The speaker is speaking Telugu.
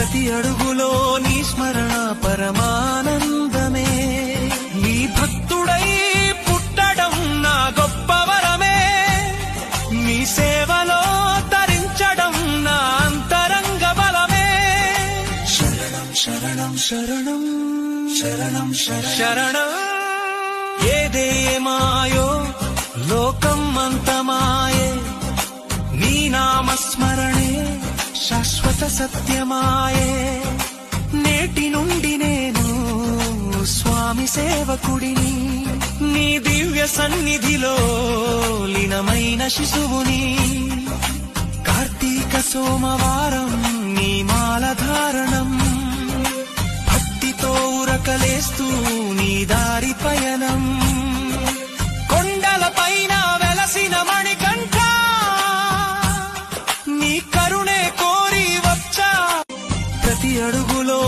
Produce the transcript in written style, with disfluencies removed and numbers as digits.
ప్రతి అడుగులో నీ స్మరణ పరమానందమే. నీ భక్తుడై పుట్టడం నా గొప్ప వరమే. నీ సేవలో తరించడం నా అంతరంగ బలమే. శరణం శరణం శరణం శరణం శరణం. ఏదేమాయో లోకం అంతమాయే, నీ నామస్మరణే శాశ్వత సత్యమాయే. నేటి నుండి నేను స్వామి సేవకుడిని, నీ దివ్య సన్నిధిలో లీనమైన శిశువుని. కార్తీక సోమవారం నీ మాలధారణం, భక్తితో ఉరకలేస్తూ నీ దారి పయనం. కొండల పైన వెలసిన మణికంఠ, నీ కరుణే కోరి వచ్చా. ప్రతి అడుగులో